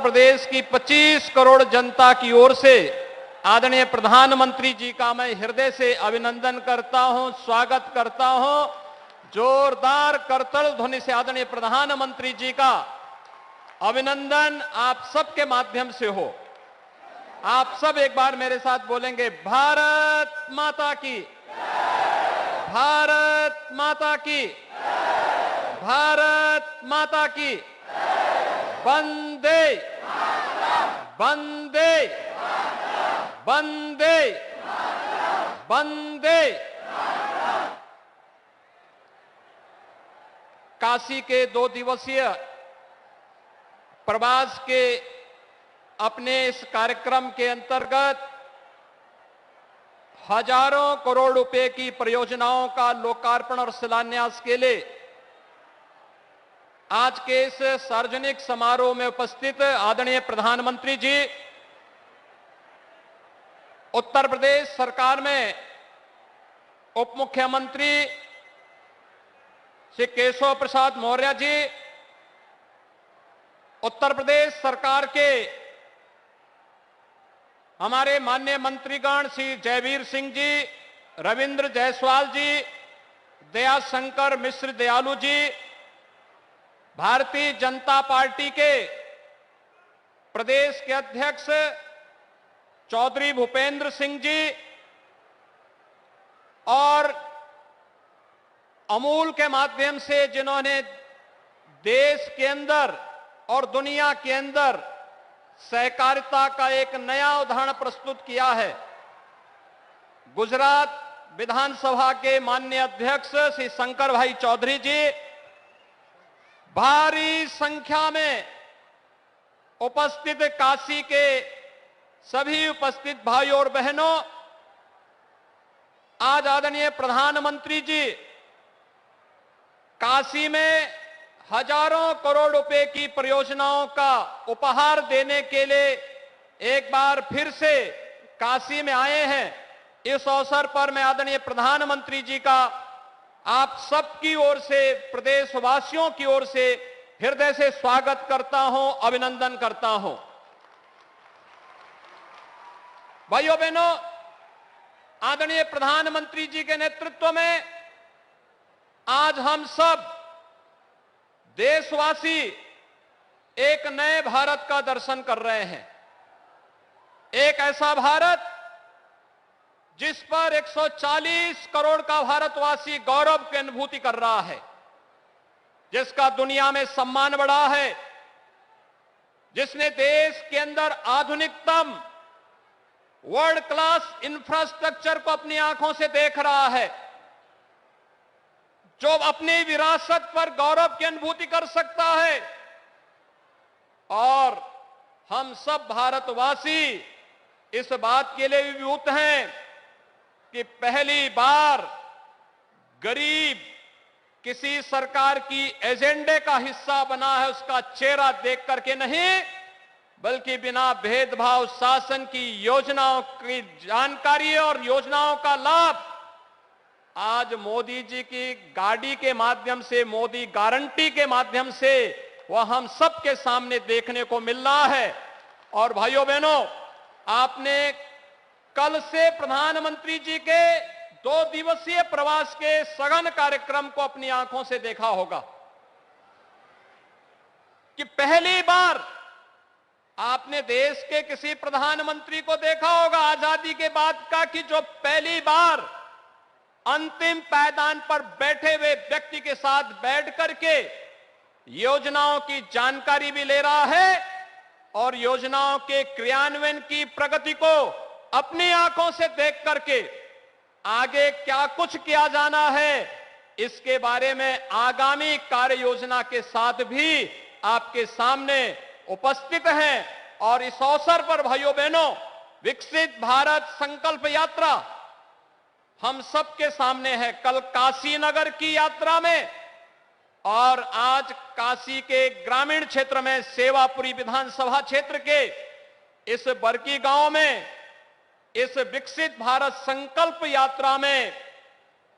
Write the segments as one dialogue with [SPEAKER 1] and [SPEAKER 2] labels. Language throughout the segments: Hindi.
[SPEAKER 1] प्रदेश की 25 करोड़ जनता की ओर से आदरणीय प्रधानमंत्री जी का मैं हृदय से अभिनंदन करता हूं, स्वागत करता हूं। जोरदार करताल ध्वनि से आदरणीय प्रधानमंत्री जी का अभिनंदन आप सबके माध्यम से हो। आप सब एक बार मेरे साथ बोलेंगे, भारत माता की, भारत माता की, भारत माता की, वंदे वंदे वंदे वंदे। काशी के 2 दिवसीय प्रवास के अपने इस कार्यक्रम के अंतर्गत हजारों करोड़ रुपए की परियोजनाओं का लोकार्पण और शिलान्यास के लिए आज के इस सार्वजनिक समारोह में उपस्थित आदरणीय प्रधानमंत्री जी, उत्तर प्रदेश सरकार में उप मुख्यमंत्री श्री केशव प्रसाद मौर्य जी, उत्तर प्रदेश सरकार के हमारे माननीय मंत्रीगण श्री जयवीर सिंह जी, रविंद्र जायसवाल जी, दयाशंकर मिश्र दयालु जी, भारतीय जनता पार्टी के प्रदेश के अध्यक्ष चौधरी भूपेंद्र सिंह जी और अमूल के माध्यम से जिन्होंने देश के अंदर और दुनिया के अंदर सहकारिता का एक नया उदाहरण प्रस्तुत किया है, गुजरात विधानसभा के माननीय अध्यक्ष श्री शंकर भाई चौधरी जी, भारी संख्या में उपस्थित काशी के सभी उपस्थित भाइयों और बहनों, आज आदरणीय प्रधानमंत्री जी काशी में हजारों करोड़ रुपए की परियोजनाओं का उपहार देने के लिए एक बार फिर से काशी में आए हैं। इस अवसर पर मैं आदरणीय प्रधानमंत्री जी का आप सबकी ओर से, प्रदेशवासियों की ओर से हृदय से स्वागत करता हूं, अभिनंदन करता हूं। भाइयों बहनों, आदरणीय प्रधानमंत्री जी के नेतृत्व में आज हम सब देशवासी एक नए भारत का दर्शन कर रहे हैं। एक ऐसा भारत जिस पर 140 करोड़ का भारतवासी गौरव की अनुभूति कर रहा है, जिसका दुनिया में सम्मान बढ़ा है, जिसने देश के अंदर आधुनिकतम वर्ल्ड क्लास इंफ्रास्ट्रक्चर को अपनी आंखों से देख रहा है, जो अपनी विरासत पर गौरव की अनुभूति कर सकता है। और हम सब भारतवासी इस बात के लिए विभूत हैं कि पहली बार गरीब किसी सरकार की एजेंडे का हिस्सा बना है, उसका चेहरा देख करके नहीं, बल्कि बिना भेदभाव शासन की योजनाओं की जानकारी और योजनाओं का लाभ आज मोदी जी की गाड़ी के माध्यम से, मोदी गारंटी के माध्यम से वह हम सबके सामने देखने को मिल रहा है। और भाइयों बहनों, आपने कल से प्रधानमंत्री जी के 2 दिवसीय प्रवास के सघन कार्यक्रम को अपनी आंखों से देखा होगा कि पहली बार आपने देश के किसी प्रधानमंत्री को देखा होगा आजादी के बाद का कि जो पहली बार अंतिम पायदान पर बैठे हुए व्यक्ति के साथ बैठ करके योजनाओं की जानकारी भी ले रहा है और योजनाओं के क्रियान्वयन की प्रगति को अपनी आंखों से देख करके आगे क्या कुछ किया जाना है, इसके बारे में आगामी कार्य योजना के साथ भी आपके सामने उपस्थित हैं। और इस अवसर पर भाइयों बहनों, विकसित भारत संकल्प यात्रा हम सबके सामने है। कल काशी नगर की यात्रा में और आज काशी के ग्रामीण क्षेत्र में सेवापुरी विधानसभा क्षेत्र के इस बरकी गांव में इस विकसित भारत संकल्प यात्रा में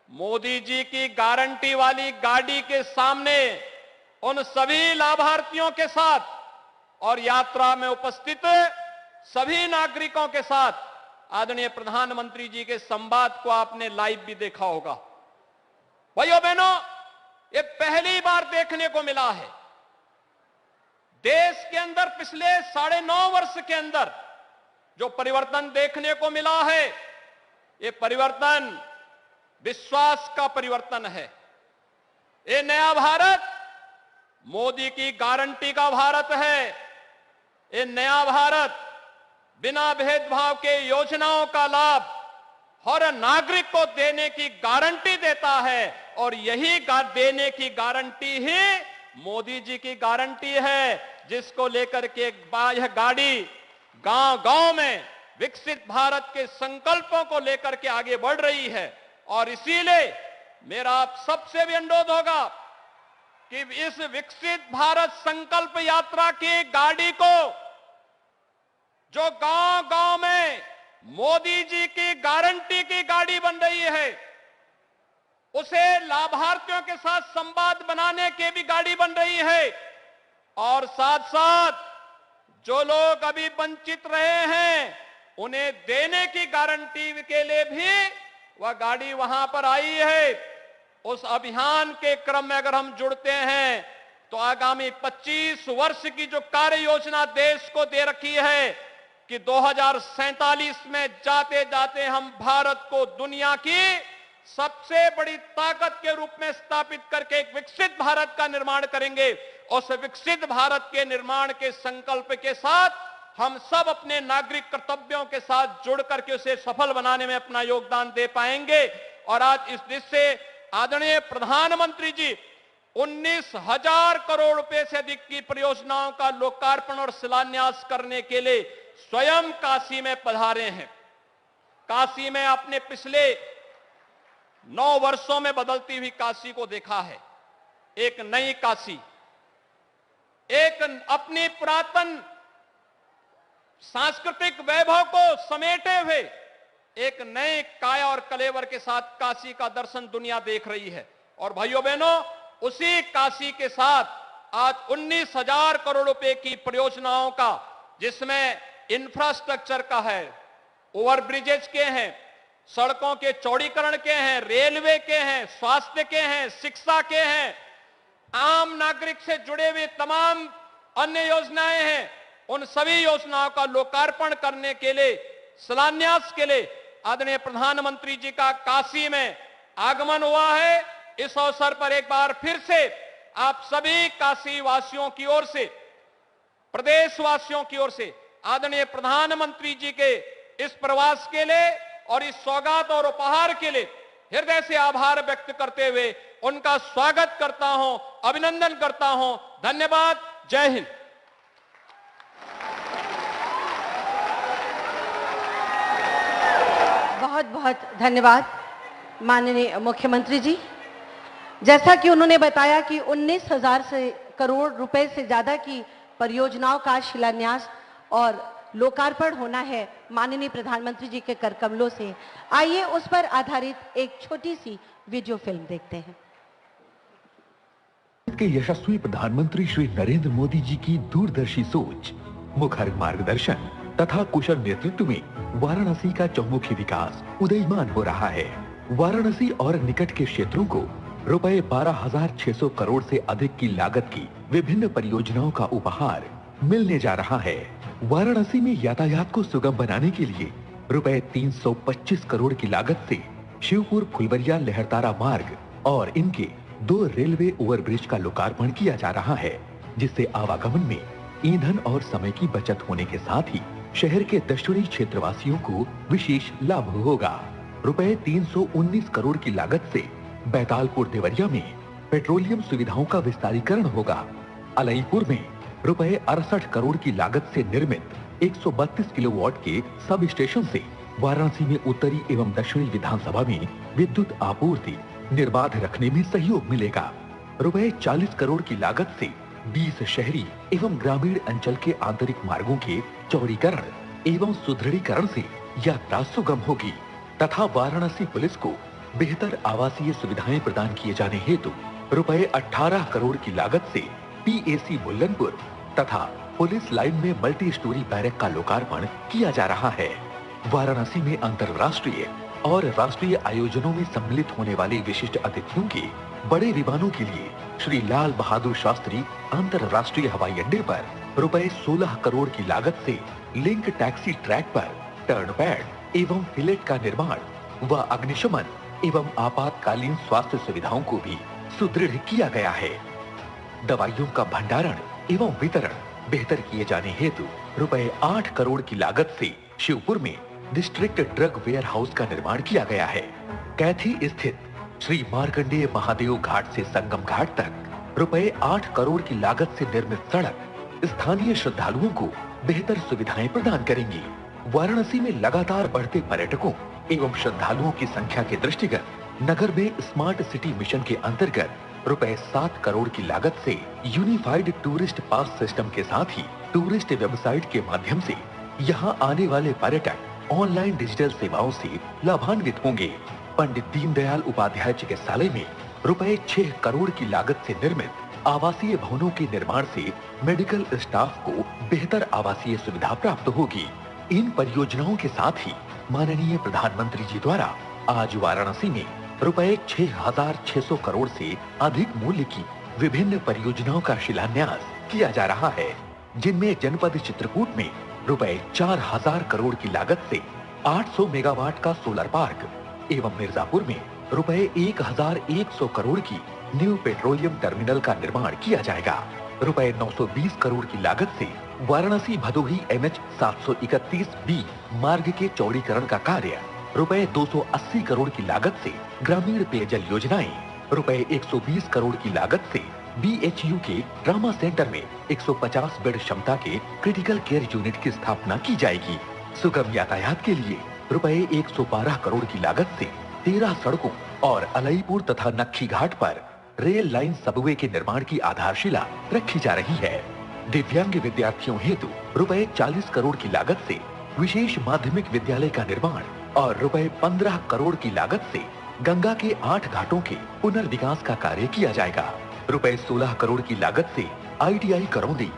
[SPEAKER 1] मोदी जी की गारंटी वाली गाड़ी के सामने उन सभी लाभार्थियों के साथ और यात्रा में उपस्थित सभी नागरिकों के साथ आदरणीय प्रधानमंत्री जी के संवाद को आपने लाइव भी देखा होगा। भाइयों बहनों, ये पहली बार देखने को मिला है देश के अंदर पिछले 9.5 वर्ष के अंदर जो परिवर्तन देखने को मिला है, ये परिवर्तन विश्वास का परिवर्तन है। ये नया भारत मोदी की गारंटी का भारत है। ये नया भारत बिना भेदभाव के योजनाओं का लाभ हर नागरिक को देने की गारंटी देता है और यही देने की गारंटी ही मोदी जी की गारंटी है, जिसको लेकर के यह गाड़ी गांव-गांव में विकसित भारत के संकल्पों को लेकर के आगे बढ़ रही है। और इसीलिए मेरा आप सबसे भी अनुरोध होगा कि इस विकसित भारत संकल्प यात्रा की गाड़ी को जो गांव-गांव में मोदी जी की गारंटी की गाड़ी बन रही है, उसे लाभार्थियों के साथ संवाद बनाने की भी गाड़ी बन रही है और साथ साथ जो लोग अभी वंचित रहे हैं उन्हें देने की गारंटी के लिए भी वह गाड़ी वहां पर आई है। उस अभियान के क्रम में अगर हम जुड़ते हैं तो आगामी 25 वर्ष की जो कार्य योजना देश को दे रखी है कि 2047 में जाते जाते हम भारत को दुनिया की सबसे बड़ी ताकत के रूप में स्थापित करके एक विकसित भारत का निर्माण करेंगे। उस विकसित भारत के निर्माण के संकल्प के साथ हम सब अपने नागरिक कर्तव्यों के साथ जुड़ करके उसे सफल बनाने में अपना योगदान दे पाएंगे। और आज इस दिश से आदरणीय प्रधानमंत्री जी 19,000 करोड़ रुपए से अधिक की परियोजनाओं का लोकार्पण और शिलान्यास करने के लिए स्वयं काशी में पधारे हैं। काशी में आपने पिछले 9 वर्षों में बदलती हुई काशी को देखा है। एक नई काशी, एक अपनी पुरातन सांस्कृतिक वैभव को समेटे हुए एक नए काया और कलेवर के साथ काशी का दर्शन दुनिया देख रही है। और भाइयों बहनों, उसी काशी के साथ आज 19,000 करोड़ रुपए की परियोजनाओं का, जिसमें इंफ्रास्ट्रक्चर का है, ओवरब्रिजेज के हैं, सड़कों के चौड़ीकरण के हैं, रेलवे के हैं, स्वास्थ्य के हैं, शिक्षा के हैं, आम नागरिक से जुड़े हुए तमाम अन्य योजनाएं हैं, उन सभी योजनाओं का लोकार्पण करने के लिए, शिलान्यास के लिए आदरणीय प्रधानमंत्री जी का काशी में आगमन हुआ है। इस अवसर पर एक बार फिर से आप सभी काशी वासियों की ओर से, प्रदेशवासियों की ओर से आदरणीय प्रधानमंत्री जी के इस प्रवास के लिए और इस सौगात और उपहार के लिए हृदय से आभार व्यक्त करते हुए उनका स्वागत करता हूं, अभिनंदन करता हूं। धन्यवाद। जय हिंद।
[SPEAKER 2] बहुत बहुत धन्यवाद माननीय मुख्यमंत्री जी। जैसा कि उन्होंने बताया कि 19,000 करोड़ रुपए से ज्यादा की परियोजनाओं का शिलान्यास और लोकार्पण होना है माननीय प्रधानमंत्री जी के कर कमलों से। आइए उस पर आधारित एक छोटी सी वीडियो फिल्म देखते हैं।
[SPEAKER 3] के यशस्वी प्रधानमंत्री श्री नरेंद्र मोदी जी की दूरदर्शी सोच, मुखर मार्गदर्शन तथा कुशल नेतृत्व में वाराणसी का चहुमुखी विकास उदयमान हो रहा है। वाराणसी और निकट के क्षेत्रों को रुपए 12,600 करोड़ से अधिक की लागत की विभिन्न परियोजनाओं का उपहार मिलने जा रहा है। वाराणसी में यातायात को सुगम बनाने के लिए रुपए 325 करोड़ की लागत से शिवपुर फुलबरिया लहरतारा मार्ग और इनके 2 रेलवे ओवरब्रिज का लोकार्पण किया जा रहा है, जिससे आवागमन में ईंधन और समय की बचत होने के साथ ही शहर के दक्षिणी क्षेत्रवासियों को विशेष लाभ होगा। रुपए 319 करोड़ की लागत से बैतालपुर देवरिया में पेट्रोलियम सुविधाओं का विस्तारीकरण होगा। अलईपुर में रुपए 68 करोड़ की लागत से निर्मित 132 किलोवाट के सब स्टेशन से वाराणसी में उत्तरी एवं दक्षिणी विधानसभा में विद्युत आपूर्ति निर्बाध रखने में सहयोग मिलेगा। रुपए 40 करोड़ की लागत से 20 शहरी एवं ग्रामीण अंचल के आंतरिक मार्गों के चौड़ीकरण एवं सुदृढ़ीकरण से यात्रा सुगम होगी तथा वाराणसी पुलिस को बेहतर आवासीय सुविधाएं प्रदान किए जाने हेतु रुपए 18 करोड़ की लागत से PAC बुल्लनपुर तथा पुलिस लाइन में मल्टी स्टोरी बैरक का लोकार्पण किया जा रहा है। वाराणसी में अंतर्राष्ट्रीय और राष्ट्रीय आयोजनों में सम्मिलित होने वाले विशिष्ट अतिथियों के बड़े विमानों के लिए श्री लाल बहादुर शास्त्री अंतर्राष्ट्रीय हवाई अड्डे पर रुपए 16 करोड़ की लागत से लिंक टैक्सी ट्रैक पर टर्न पैड एवं फिलेट का निर्माण व अग्निशमन एवं आपातकालीन स्वास्थ्य सुविधाओं को भी सुदृढ़ किया गया है। दवाइयों का भंडारण एवं वितरण बेहतर किए जाने हेतु रुपए 8 करोड़ की लागत से शिवपुर में डिस्ट्रिक्ट ड्रग वेयर हाउस का निर्माण किया गया है। कैथी स्थित श्री मार्कंडेय महादेव घाट से संगम घाट तक रुपए 8 करोड़ की लागत से निर्मित सड़क स्थानीय श्रद्धालुओं को बेहतर सुविधाएं प्रदान करेंगी। वाराणसी में लगातार बढ़ते पर्यटकों एवं श्रद्धालुओं की संख्या के दृष्टिगत नगर में स्मार्ट सिटी मिशन के अंतर्गत रुपए 7 करोड़ की लागत से यूनिफाइड टूरिस्ट पास सिस्टम के साथ ही टूरिस्ट वेबसाइट के माध्यम से यहाँ आने वाले पर्यटक ऑनलाइन डिजिटल सेवाओं से लाभान्वित होंगे। पंडित दीनदयाल उपाध्याय चिकित्सालय में रुपए 6 करोड़ की लागत से निर्मित आवासीय भवनों के निर्माण से मेडिकल स्टाफ को बेहतर आवासीय सुविधा प्राप्त होगी। इन परियोजनाओं के साथ ही माननीय प्रधानमंत्री जी द्वारा आज वाराणसी में रुपए 6,600 करोड़ से अधिक मूल्य की विभिन्न परियोजनाओं का शिलान्यास किया जा रहा है, जिनमें जनपद चित्रकूट में रुपए 4,000 करोड़ की लागत से 800 मेगावाट का सोलर पार्क एवं मिर्जापुर में रुपए 1,100 करोड़ की न्यू पेट्रोलियम टर्मिनल का निर्माण किया जाएगा। रुपए 920 करोड़ की लागत से वाराणसी भदोही NH 731B मार्ग के चौड़ीकरण का कार्य, रुपए 280 करोड़ की लागत से ग्रामीण पेयजल योजनाएं, रुपए 120 करोड़ की लागत से BHU के ट्रामा सेंटर में 150 बेड क्षमता के क्रिटिकल केयर यूनिट की स्थापना की जाएगी। सुगम यातायात के लिए रुपए 112 करोड़ की लागत से 13 सड़कों और अलईपुर तथा नक्खी घाट पर रेल लाइन सबवे के निर्माण की आधारशिला रखी जा रही है। दिव्यांग विद्यार्थियों हेतु रुपए 40 करोड़ की लागत से विशेष माध्यमिक विद्यालय का निर्माण और रुपए 15 करोड़ की लागत से गंगा के 8 घाटों के पुनर्विकास का कार्य किया जाएगा। रुपए 16 करोड़ की लागत से ITI करौंदी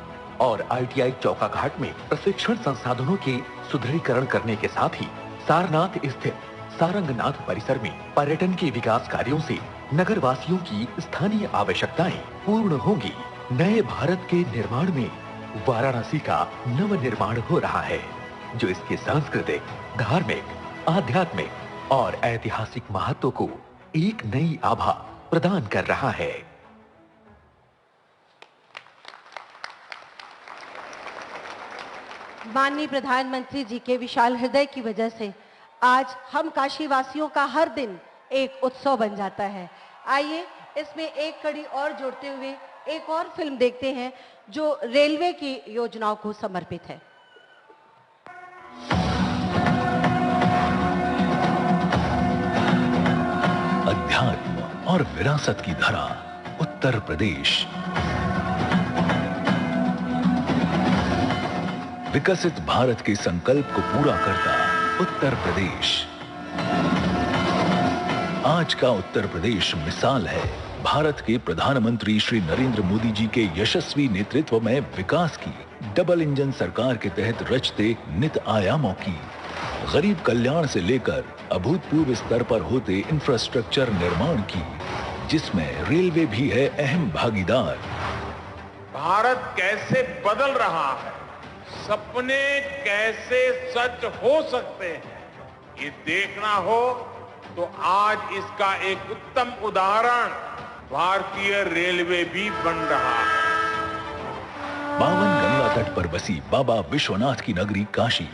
[SPEAKER 3] और ITI चौका घाट में प्रशिक्षण संसाधनों के सुदृढ़ीकरण करने के साथ ही सारनाथ स्थित सारंगनाथ परिसर में पर्यटन के विकास कार्यों से नगर वासियों की स्थानीय आवश्यकताएं पूर्ण होंगी। नए भारत के निर्माण में वाराणसी का नव निर्माण हो रहा है, जो इसके सांस्कृतिक, धार्मिक, आध्यात्मिक और ऐतिहासिक महत्व को एक नई आभा प्रदान कर रहा है।
[SPEAKER 2] माननीय प्रधानमंत्री जी के विशाल हृदय की वजह से आज हम काशी वासियों का हर दिन एक उत्सव बन जाता है। आइए इसमें एक कड़ी और जोड़ते हुए एक और फिल्म देखते हैं जो रेलवे की योजनाओं को समर्पित है।
[SPEAKER 3] अध्यात्म और विरासत की धरा उत्तर प्रदेश। विकसित भारत के संकल्प को पूरा करता उत्तर प्रदेश। आज का उत्तर प्रदेश मिसाल है भारत के प्रधानमंत्री श्री नरेंद्र मोदी जी के यशस्वी नेतृत्व में विकास की डबल इंजन सरकार के तहत रचते नित आयामों की। गरीब कल्याण से लेकर अभूतपूर्व स्तर पर होते इंफ्रास्ट्रक्चर निर्माण की, जिसमें रेलवे भी है अहम भागीदार।
[SPEAKER 4] भारत कैसे बदल रहा है, सपने कैसे सच हो सकते हैं, ये देखना हो तो आज इसका एक उत्तम उदाहरण भारतीय रेलवे भी बन रहा है।
[SPEAKER 3] पावन गंगा तट पर बसी बाबा विश्वनाथ की नगरी काशी